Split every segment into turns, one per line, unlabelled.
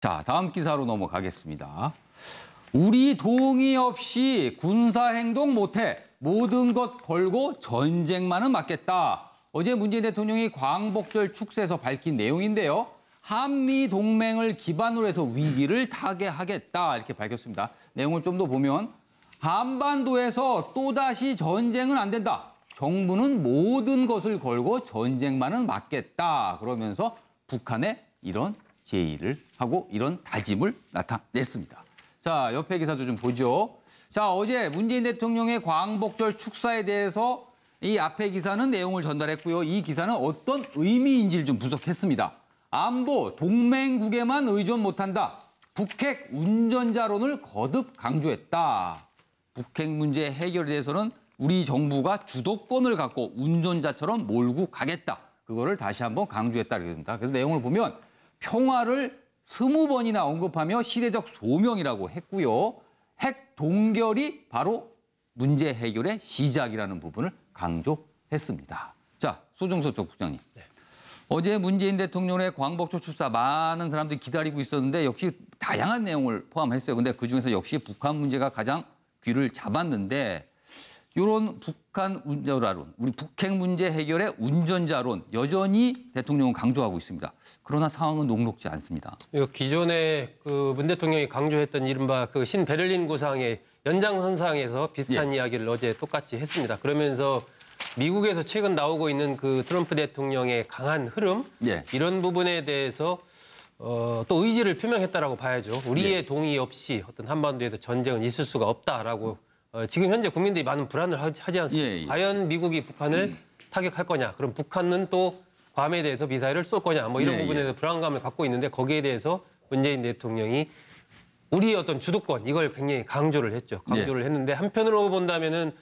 자, 다음 기사로 넘어가겠습니다. 우리 동의 없이 군사행동 못해. 모든 것 걸고 전쟁만은 막겠다. 어제 문재인 대통령이 광복절 축사에서 밝힌 내용인데요. 한미 동맹을 기반으로 해서 위기를 타개하겠다 이렇게 밝혔습니다. 내용을 좀 더 보면 한반도에서 또다시 전쟁은 안 된다. 정부는 모든 것을 걸고 전쟁만은 막겠다. 그러면서 북한에 이런 제의를 하고 이런 다짐을 나타냈습니다. 자, 옆에 기사도 좀 보죠. 자, 어제 문재인 대통령의 광복절 축사에 대해서 이 앞에 기사는 내용을 전달했고요. 이 기사는 어떤 의미인지를 좀 분석했습니다. 안보, 동맹국에만 의존 못한다. 북핵 운전자론을 거듭 강조했다. 북핵 문제 해결에 대해서는 우리 정부가 주도권을 갖고 운전자처럼 몰고 가겠다. 그거를 다시 한번 강조했다. 그래서 내용을 보면 평화를 20번이나 언급하며 시대적 소명이라고 했고요. 핵 동결이 바로 문제 해결의 시작이라는 부분을 강조했습니다. 자, 소정석 쪽 국장님. 네. 어제 문재인 대통령의 광복절 축사 많은 사람들이 기다리고 있었는데 역시 다양한 내용을 포함했어요. 근데 그중에서 역시 북한 문제가 가장 귀를 잡았는데 이런 북한 운전자론, 우리 북핵 문제 해결의 운전자론 여전히 대통령은 강조하고 있습니다. 그러나 상황은 녹록지 않습니다. 기존에
문 대통령이 강조했던 이른바 신베를린 구상의 연장선상에서 비슷한 이야기를 어제 똑같이 했습니다. 그러면서 미국에서 최근 나오고 있는 트럼프 대통령의 강한 흐름 이런 부분에 대해서 또 의지를 표명했다라고 봐야죠. 우리의 동의 없이 어떤 한반도에서 전쟁은 있을 수가 없다라고 지금 현재 국민들이 많은 불안을 하지 않습니까? 과연 미국이 북한을 타격할 거냐? 그럼 북한은 또 괌에 대해서 미사일을 쏠 거냐? 뭐 이런 부분에 대해서 불안감을 갖고 있는데 거기에 대해서 문재인 대통령이 우리의 어떤 주도권 이걸 굉장히 강조를 했죠. 강조를 했는데 한편으로 본다면은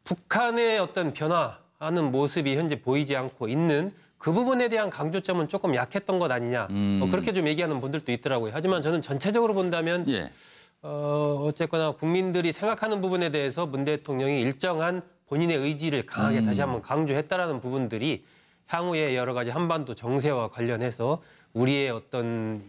북한의 어떤 변화하는 모습이 현재 보이지 않고 있는 그 부분에 대한 강조점은 조금 약했던 것 아니냐. 그렇게 좀 얘기하는 분들도 있더라고요. 하지만 저는 전체적으로 본다면 어쨌거나 국민들이 생각하는 부분에 대해서 문 대통령이 일정한 본인의 의지를 강하게 다시 한번 강조했다라는 부분들이 향후에 여러 가지 한반도 정세와 관련해서 우리의 어떤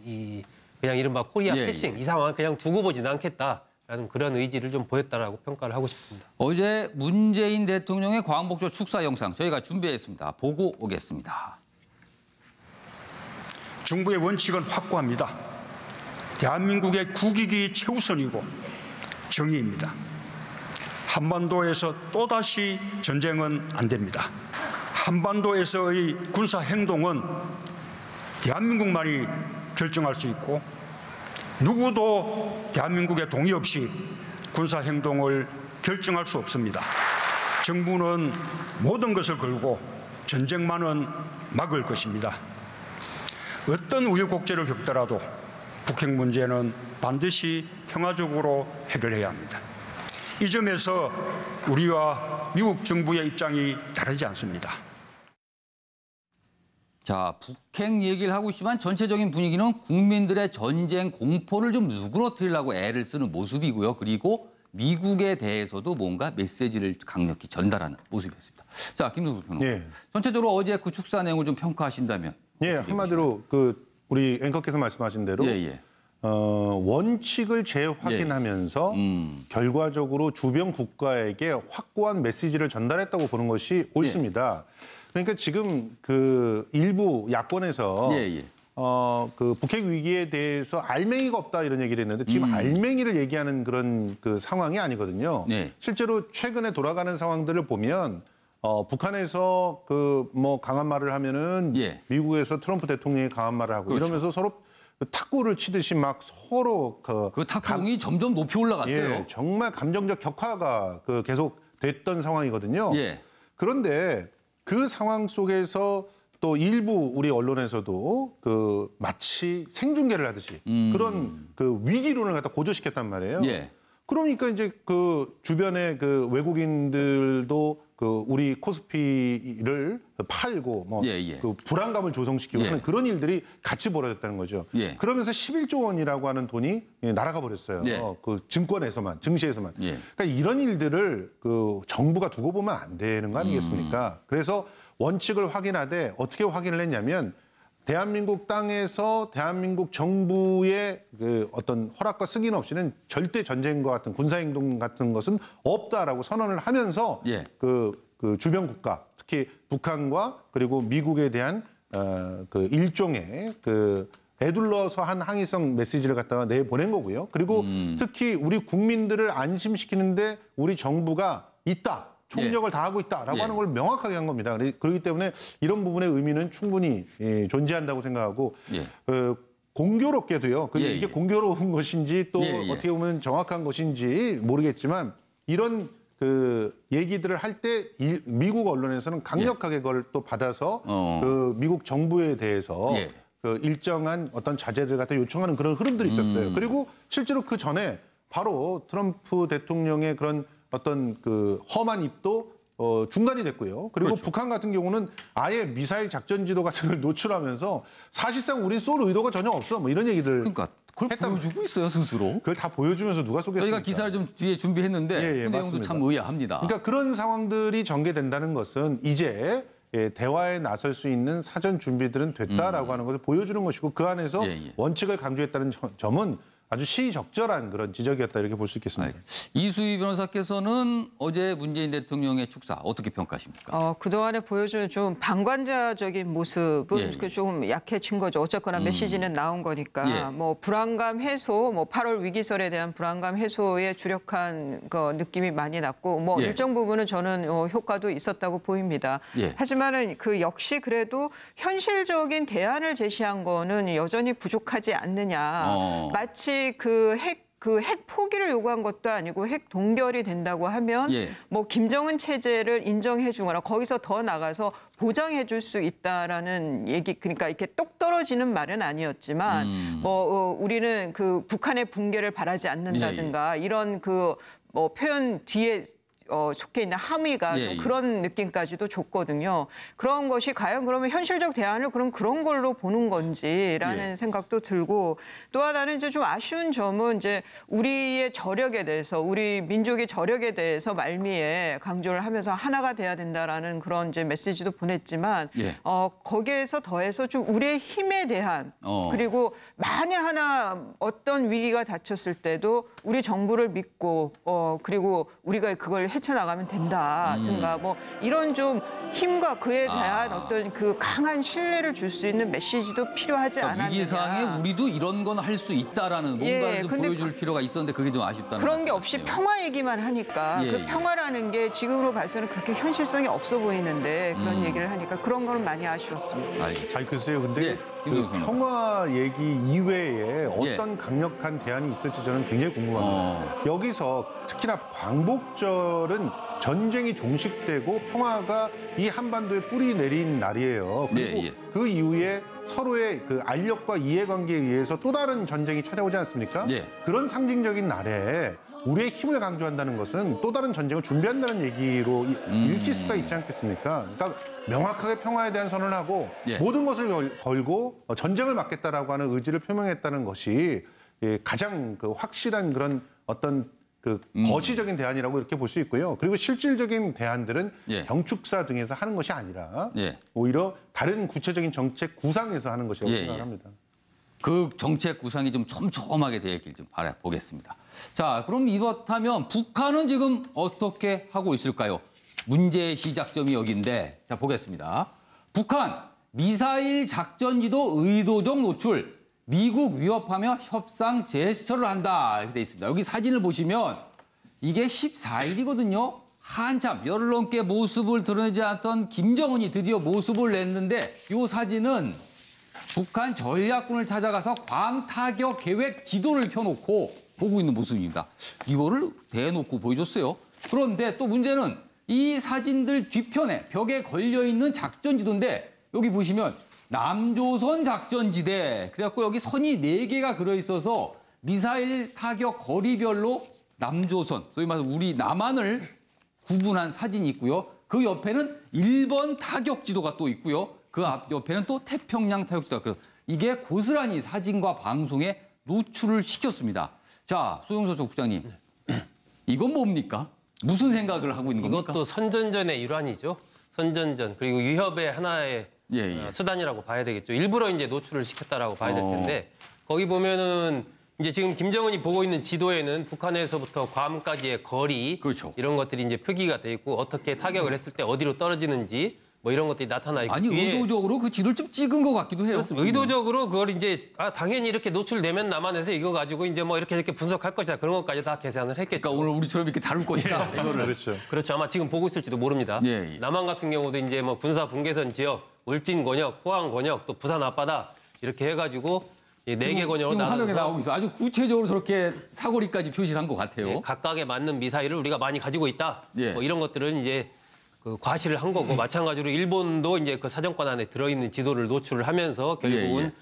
그냥 이른바 코리아 패싱 이 상황을 그냥 두고 보지는 않겠다라는 그런 의지를 좀 보였다라고 평가를 하고 싶습니다.
어제 문재인 대통령의 광복절 축사 영상 저희가 준비했습니다. 보고 오겠습니다.
정부의 원칙은 확고합니다. 대한민국의 국익이 최우선이고 정의입니다. 한반도에서 또다시 전쟁은 안 됩니다. 한반도에서의 군사 행동은 대한민국만이 결정할 수 있고 누구도 대한민국의 동의 없이 군사 행동을 결정할 수 없습니다. 정부는 모든 것을 걸고 전쟁만은 막을 것입니다. 어떤 우여곡절을 겪더라도 북핵 문제는 반드시 평화적으로 해결해야 합니다. 이 점에서 우리와 미국 정부의 입장이 다르지 않습니다.
자, 북핵 얘기를 하고 있지만 전체적인 분위기는 국민들의 전쟁 공포를 좀 누그러뜨리려고 애를 쓰는 모습이고요. 그리고 미국에 대해서도 뭔가 메시지를 강력히 전달하는 모습이었습니다. 자, 김성수 평론가. 전체적으로 어제 그 축사 내용을 좀 평가하신다면.
한마디로 우리 앵커께서 말씀하신 대로 원칙을 재확인하면서 결과적으로 주변 국가에게 확고한 메시지를 전달했다고 보는 것이 옳습니다. 그러니까 지금 일부 야권에서 북핵 위기에 대해서 알맹이가 없다 이런 얘기를 했는데 지금 알맹이를 얘기하는 그런 상황이 아니거든요. 실제로 최근에 돌아가는 상황들을 보면 북한에서 강한 말을 하면은 미국에서 트럼프 대통령이 강한 말을 하고 이러면서 서로 탁구를 치듯이 막 서로
그 탁구공이 점점 높이 올라갔어요.
정말 감정적 격화가 계속 됐던 상황이거든요. 그런데 그 상황 속에서 또 일부 우리 언론에서도 마치 생중계를 하듯이 그런 위기론을 갖다 고조시켰단 말이에요. 그러니까 이제 주변에 외국인들도 우리 코스피를 팔고 불안감을 조성시키고 하는 그런 일들이 같이 벌어졌다는 거죠. 그러면서 11조 원이라고 하는 돈이 날아가 버렸어요. 증권에서만, 증시에서만. 그러니까 이런 일들을 정부가 두고 보면 안 되는 거 아니겠습니까? 그래서 원칙을 확인하되 어떻게 확인을 했냐면 대한민국 땅에서 대한민국 정부의 그 어떤 허락과 승인 없이는 절대 전쟁과 같은 군사행동 같은 것은 없다라고 선언을 하면서
예.
그 주변 국가, 특히 북한과 그리고 미국에 대한 그 일종의 그 애둘러서 한 항의성 메시지를 갖다가 내보낸 거고요. 그리고 특히 우리 국민들을 안심시키는데 우리 정부가 있다. 총력을 다하고 있다라고 하는 걸 명확하게 한 겁니다. 그렇기 때문에 이런 부분의 의미는 충분히 존재한다고 생각하고 공교롭게도요. 이게 공교로운 것인지 또 어떻게 보면 정확한 것인지 모르겠지만 이런 그 얘기들을 할 때 미국 언론에서는 강력하게 그걸 또 받아서 그 미국 정부에 대해서 그 일정한 어떤 자제를 갖다 요청하는 그런 흐름들이 있었어요. 그리고 실제로 그 전에 바로 트럼프 대통령의 그런 어떤 그 험한 입도 중단이 됐고요. 그리고
그렇죠.
북한 같은 경우는 아예 미사일 작전 지도 같은 걸 노출하면서 사실상 우린 쏠 의도가 전혀 없어. 뭐 이런 얘기를
그러니까 그걸 보여주고 있어요 스스로.
그걸 다 보여주면서 누가 쏘겠습니까?
저희가 기사를 좀 뒤에 준비했는데 그 내용도
맞습니다.
참 의아합니다.
그러니까 그런 상황들이 전개된다는 것은 이제 대화에 나설 수 있는 사전 준비들은 됐다라고 하는 것을 보여주는 것이고 그 안에서 원칙을 강조했다는 점은 아주 시적절한 그런 지적이었다 이렇게 볼 수 있겠습니다.
이수희 변호사께서는 어제 문재인 대통령의 축사 어떻게 평가하십니까?
그동안에 보여준 좀 방관자적인 모습은 좀 약해진 거죠. 어쨌거나 메시지는 나온 거니까. 뭐 불안감 해소, 뭐 8월 위기설에 대한 불안감 해소에 주력한 그 느낌이 많이 났고 뭐 일정 부분은 저는 효과도 있었다고 보입니다. 하지만은 그 역시 그래도 현실적인 대안을 제시한 거는 여전히 부족하지 않느냐. 마치 그 핵 포기를 요구한 것도 아니고 핵 동결이 된다고 하면 뭐 김정은 체제를 인정해 주거나 거기서 더 나가서 보장해 줄 수 있다라는 얘기 그러니까 이렇게 똑 떨어지는 말은 아니었지만 우리는 그 북한의 붕괴를 바라지 않는다든가 이런 그 뭐 표현 뒤에 속해 있는 함의가 좀 그런 느낌까지도 줬거든요. 그런 것이 과연 그러면 현실적 대안을 그럼 그런 걸로 보는 건지라는 생각도 들고 또 하나는 이제 좀 아쉬운 점은 이제 우리의 저력에 대해서 우리 민족의 저력에 대해서 말미에 강조를 하면서 하나가 돼야 된다라는 그런 이제 메시지도 보냈지만 거기에서 더해서 좀 우리의 힘에 대한 그리고 만에 하나 어떤 위기가 닥쳤을 때도 우리 정부를 믿고 그리고 우리가 그걸 헤쳐나가면 된다든가 뭐 이런 좀 힘과 그에 대한 어떤 그 강한 신뢰를 줄 수 있는 메시지도 필요하지 않았느냐.
위기 상황에 우리도 이런 건 할 수 있다라는 뭔가를 좀 보여줄 필요가 있었는데 그게 좀 아쉽다는
그런 게 없이 평화 얘기만 하니까 그 평화라는 게 지금으로 봐서는 그렇게 현실성이 없어 보이는데 그런 얘기를 하니까 그런 건 많이 아쉬웠습니다.
아니 글쎄요. 근데 그 평화 얘기 이외에 어떤 강력한 대안이 있을지 저는 굉장히 궁금합니다. 여기서 특히나 광복절은 전쟁이 종식되고 평화가 이 한반도에 뿌리 내린 날이에요. 그리고 그 이후에 서로의 그 알력과 이해관계에 의해서 또 다른 전쟁이 찾아오지 않습니까? 그런 상징적인 날에 우리의 힘을 강조한다는 것은 또 다른 전쟁을 준비한다는 얘기로 읽힐 수가 있지 않겠습니까? 그러니까 명확하게 평화에 대한 선언을 하고 모든 것을 걸고 전쟁을 막겠다라고 하는 의지를 표명했다는 것이 가장 그 확실한 그런 어떤 그 거시적인 대안이라고 이렇게 볼 수 있고요. 그리고 실질적인 대안들은 경축사 등에서 하는 것이 아니라 오히려 다른 구체적인 정책 구상에서 하는 것이라고 생각합니다.
그 정책 구상이 좀 촘촘하게 되어 있길 좀 바라보겠습니다. 자, 그럼 이렇다면 북한은 지금 어떻게 하고 있을까요? 문제의 시작점이 여기인데 자 보겠습니다. 북한 미사일 작전지도 의도적 노출. 미국 위협하며 협상 제스처를 한다 이렇게 돼 있습니다. 여기 사진을 보시면 이게 14일이거든요. 한참 열흘 넘게 모습을 드러내지 않았던 김정은이 드디어 모습을 냈는데 이 사진은 북한 전략군을 찾아가서 광타격 계획 지도를 펴놓고 보고 있는 모습입니다. 이거를 대놓고 보여줬어요. 그런데 또 문제는 이 사진들 뒤편에 벽에 걸려있는 작전지도인데 여기 보시면 남조선 작전지대 그래갖고 여기 선이 4개가 그려 있어서 미사일 타격 거리별로 남조선 소위 말해서 우리 남한을 구분한 사진이 있고요. 그 옆에는 일본 타격 지도가 또 있고요. 그 앞 옆에는 또 태평양 타격 지도가 이게 고스란히 사진과 방송에 노출을 시켰습니다. 자, 소영서 국장님, 이건 뭡니까? 무슨 생각을 하고 있는 겁니까?
이것도 선전전의 일환이죠. 선전전 그리고 위협의 하나의 수단이라고 봐야 되겠죠. 일부러 이제 노출을 시켰다라고 봐야 될 텐데 거기 보면은 이제 지금 김정은이 보고 있는 지도에는 북한에서부터 괌까지의 거리
그렇죠.
이런 것들이 이제 표기가 돼 있고 어떻게 타격을 했을 때 어디로 떨어지는지 뭐 이런 것들이 나타나 있고
아니 의도적으로 그 지도를 좀 찍은 것 같기도 해요.
그렇습니다. 의도적으로 그걸 이제 당연히 이렇게 노출되면 남한에서 이거 가지고 이제 뭐 이렇게 분석할 것이다 그런 것까지 다 계산을 했겠죠.
그러니까 오늘 우리처럼 이렇게 다룰 것이다 이거를.
그렇죠.
그렇죠. 아마 지금 보고 있을지도 모릅니다. 남한 같은 경우도 이제 뭐 군사 분계선 지역, 울진 권역, 포항 권역, 또 부산 앞바다 이렇게 해가지고 4개 권역으로
지금 화면에
나눠서
나오고 있어. 아주 구체적으로 저렇게 사거리까지 표시를 한 것 같아요.
각각에 맞는 미사일을 우리가 많이 가지고 있다. 뭐 이런 것들은 이제 그 과시를 한 거고 마찬가지로 일본도 이제 그 사정권 안에 들어있는 지도를 노출을 하면서 결국은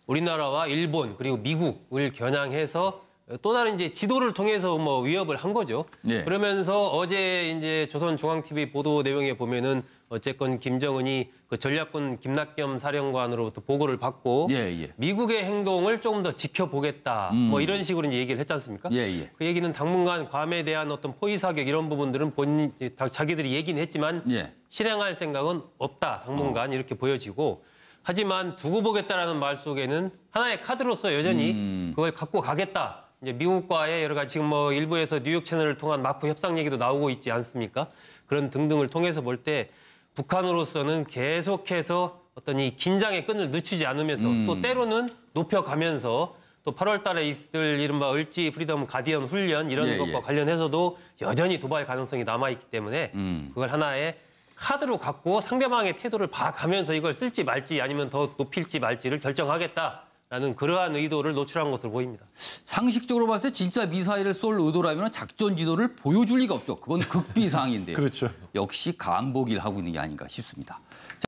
우리나라와 일본 그리고 미국을 겨냥해서 또 다른 이제 지도를 통해서 뭐 위협을 한 거죠. 그러면서 어제 이제 조선중앙TV 보도 내용에 보면은 어쨌건 김정은이 그 전략군 김낙겸 사령관으로부터 보고를 받고 미국의 행동을 조금 더 지켜보겠다. 뭐 이런 식으로 이제 얘기를 했지 않습니까? 그 얘기는 당분간 괌에 대한 어떤 포위 사격 이런 부분들은 본인 자기들이 얘기는 했지만 실행할 생각은 없다. 당분간 이렇게 보여지고 하지만 두고 보겠다라는 말 속에는 하나의 카드로서 여전히 그걸 갖고 가겠다. 이제 미국과의 여러 가지 지금 뭐 일부에서 뉴욕 채널을 통한 마크 협상 얘기도 나오고 있지 않습니까? 그런 등등을 통해서 볼 때 북한으로서는 계속해서 어떤 이 긴장의 끈을 늦추지 않으면서 또 때로는 높여가면서 또 8월 달에 있을 이른바 을지 프리덤 가디언 훈련 이런 것과 관련해서도 여전히 도발 가능성이 남아있기 때문에 그걸 하나의 카드로 갖고 상대방의 태도를 봐가면서 이걸 쓸지 말지 아니면 더 높일지 말지를 결정하겠다라는 그러한 의도를 노출한 것으로 보입니다.
상식적으로 봤을 때 진짜 미사일을 쏠 의도라면 작전 지도를 보여줄 리가 없죠. 그건 극비상인데요.
그렇죠.
역시 간보기를 하고 있는 게 아닌가 싶습니다.